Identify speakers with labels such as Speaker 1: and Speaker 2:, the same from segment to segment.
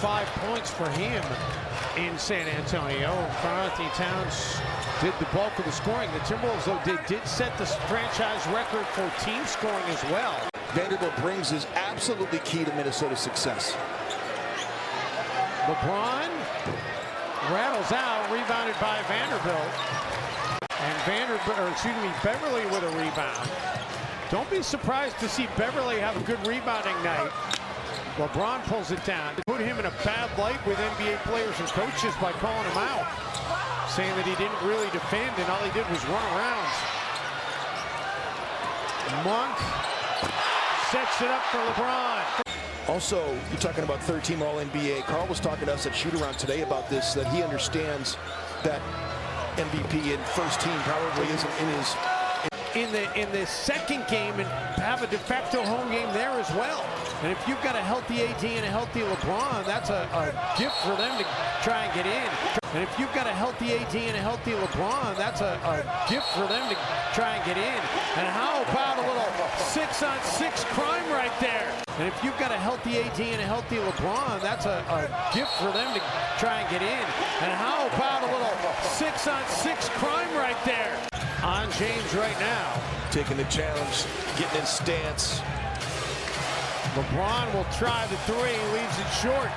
Speaker 1: 5 points for him in San Antonio. Karl-Anthony Towns did the bulk of the scoring. The Timberwolves, though, did set the franchise record for team scoring as well.
Speaker 2: Vanderbilt brings is absolutely key to Minnesota's success.
Speaker 1: LeBron rattles out, rebounded by Vanderbilt. And Beverly with a rebound. Don't be surprised to see Beverly have a good rebounding night. LeBron pulls it down. Put him in a bad light with NBA players and coaches by calling him out, saying that he didn't really defend and all he did was run around. Monk sets it up for LeBron.
Speaker 2: Also, you're talking about third-team All-NBA. Carl was talking to us at shoot-around today about this, that he understands that MVP and first team probably isn't in his...
Speaker 1: In the second game and have a de facto home game there as well. And if you've got a healthy AD and a healthy LeBron, that's a gift for them to try and get in. And if you've got a healthy AD and a healthy LeBron, that's a gift for them to try and get in. And how about a little 6-on-6 crime right there? And if you've got a healthy AD and a healthy LeBron, that's a gift for them to try and get in. And how about a little 6-on-6 crime right there? On James right now.
Speaker 2: Taking the challenge, getting in stance.
Speaker 1: LeBron will try the three, leaves it short.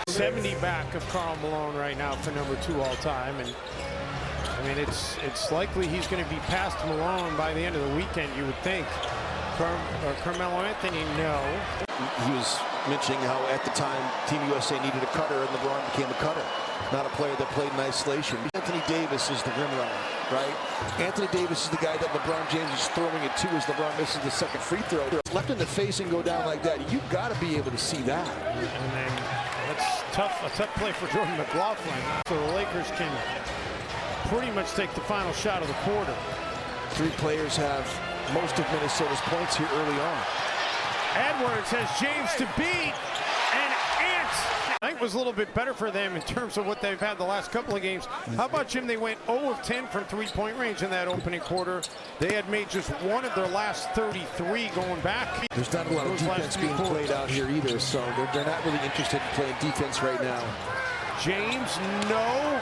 Speaker 1: 70 back of Karl Malone right now for #2 all time. And I mean, it's likely he's going to be past Malone by the end of the weekend, you would think. Carmelo Anthony, no.
Speaker 2: He was mentioning how at the time Team USA needed a cutter and LeBron became a cutter, not a player that played in isolation. Anthony Davis is the rim runner, right? Anthony Davis is the guy that LeBron James is throwing it to as LeBron misses the second free throw. Left in the face and go down like that. You've got to be able to see that.
Speaker 1: And then that's a tough play for Jordan McLaughlin. So the Lakers can pretty much take the final shot of the quarter.
Speaker 2: Three players have most of Minnesota's points here early on.
Speaker 1: Edwards has James to beat, and Ant. I think was a little bit better for them in terms of what they've had the last couple of games. How about Jim? They went 0 of 10 from three-point range in that opening quarter. They had made just one of their last 33 going back.
Speaker 2: There's not a lot of defense being played out here either, so they're not really interested in playing defense right now.
Speaker 1: James, no.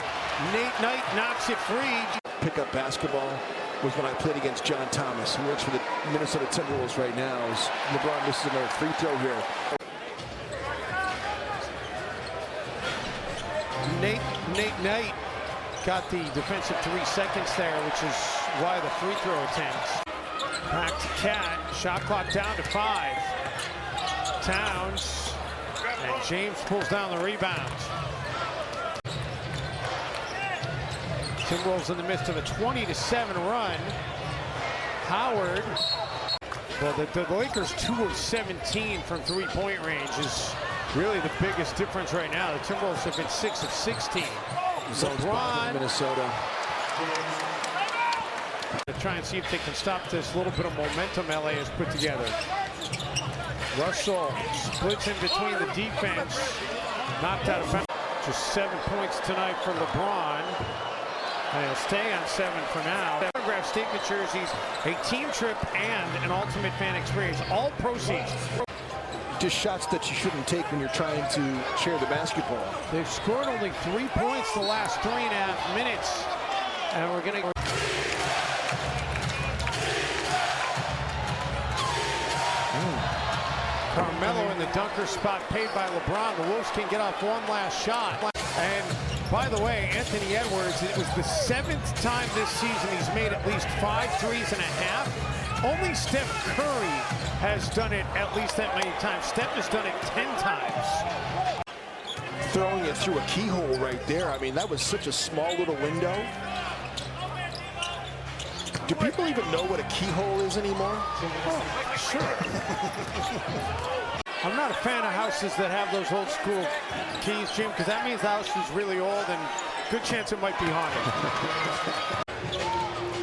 Speaker 1: Nate Knight knocks it free.
Speaker 2: Pick-up basketball was when I played against John Thomas, who works for the Minnesota Timberwolves right now. As LeBron misses another free throw here.
Speaker 1: Nate Knight got the defensive 3 seconds there, which is why the free throw attempts. Back to Cat, shot clock down to 5. Towns, and James pulls down the rebound. Timberwolves in the midst of a 20-7 run. Howard, well, the Lakers 2 of 17 from three-point range is really the biggest difference right now. The Timberwolves have been 6 of 16. LeBron,
Speaker 2: Minnesota.
Speaker 1: To try and see if they can stop this little bit of momentum LA has put together. Russell splits in between the defense. Knocked out of bounds. Just 7 points tonight for LeBron. And he'll stay on 7 for now. Autograph statement jerseys, a team trip, and an ultimate fan experience. All proceeds.
Speaker 2: Just shots that you shouldn't take when you're trying to share the basketball.
Speaker 1: They've scored only 3 points the last 3.5 minutes. And we're going to... Carmelo in the dunker spot paid by LeBron. The Wolves can get off one last shot. And by the way, Anthony Edwards, it was the 7th time this season he's made at least 5 threes and a half. Only Steph Curry has done it at least that many times. Steph has done it 10 times.
Speaker 2: Throwing it through a keyhole right there. I mean, that was such a small little window. Do people even know what a keyhole is anymore?
Speaker 1: Oh, sure. I'm not a fan of houses that have those old school keys, Jim, because that means the house is really old and good chance it might be haunted.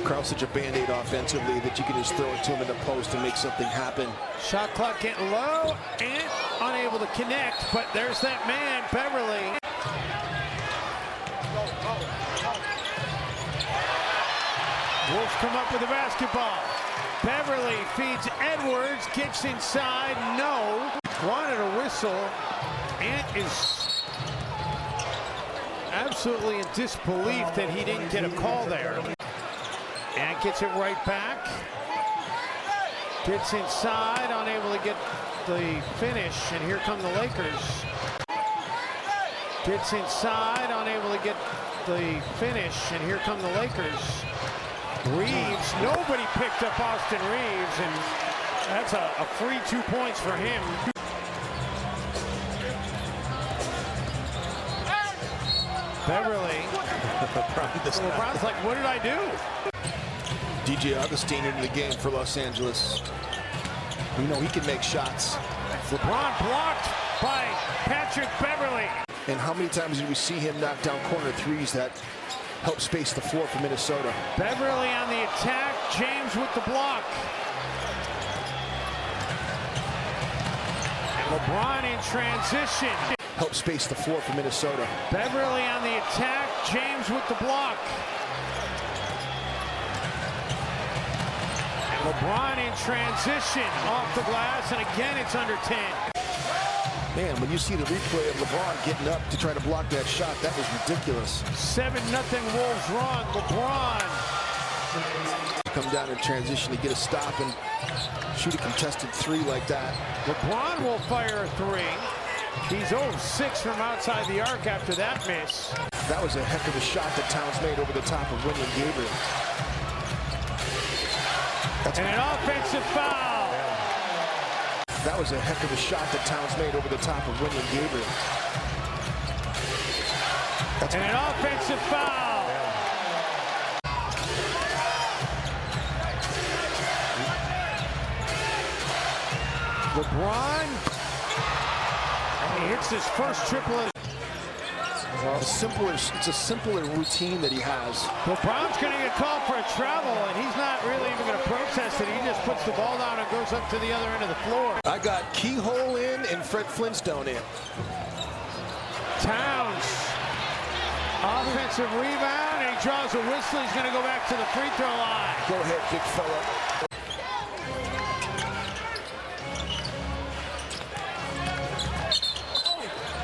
Speaker 2: Carl's such a band-aid offensively that you can just throw it to him in the post and make something happen.
Speaker 1: Shot clock getting low and unable to connect, but there's that man, Beverly. Wolves come up with the basketball. Beverly feeds Edwards, kicks inside, no. Wanted a whistle. Ant is absolutely in disbelief that he didn't get a call there. And gets it right back. Gets inside, unable to get the finish, and here come the Lakers. Gets inside, unable to get the finish, and here come the Lakers. Reeves, nobody picked up Austin Reeves, and that's a free 2 points for him. Beverly. LeBron's like, what did I do?
Speaker 2: DJ Augustine into the game for Los Angeles. You know he can make shots.
Speaker 1: LeBron blocked by Patrick Beverly.
Speaker 2: And how many times did we see him knock down corner threes that help space the floor for Minnesota?
Speaker 1: Beverly on the attack, James with the block. And LeBron in transition.
Speaker 2: Help space the floor for Minnesota.
Speaker 1: Beverly on the attack, James with the block. And LeBron in transition off the glass, and again it's under 10.
Speaker 2: Man, when you see the replay of LeBron getting up to try to block that shot, that was ridiculous.
Speaker 1: 7-0 Wolves run. LeBron.
Speaker 2: Come down in transition to get a stop and shoot a contested three like that.
Speaker 1: LeBron will fire a three. He's 0-6 from outside the arc after that miss.
Speaker 2: That was a heck of a shot that Towns made over the top of William Gabriel.
Speaker 1: And an offensive foul.
Speaker 2: That was a heck of a shot that Towns made over the top of William Gabriel.
Speaker 1: And an offensive foul. LeBron. And he hits his first triple.
Speaker 2: It's a simpler routine that he has.
Speaker 1: LeBron's going to get called for a travel, and he's not really even going to protest it. He just puts the ball down and goes up to the other end of the floor.
Speaker 2: I got Keyhole in and Fred Flintstone in.
Speaker 1: Towns. Offensive rebound, and he draws a whistle. He's going to go back to the free throw line.
Speaker 2: Go ahead, big fella.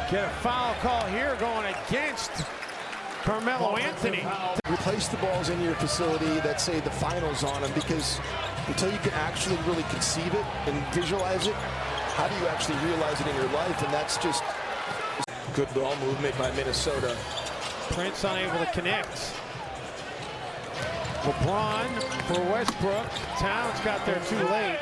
Speaker 1: Get a foul call here going against Carmelo Anthony.
Speaker 2: Replace the balls in your facility that say the finals on them, because until you can actually really conceive it and visualize it, how do you actually realize it in your life? And that's just good ball movement by Minnesota.
Speaker 1: Prince unable to connect. LeBron for Westbrook. Towns got there too late.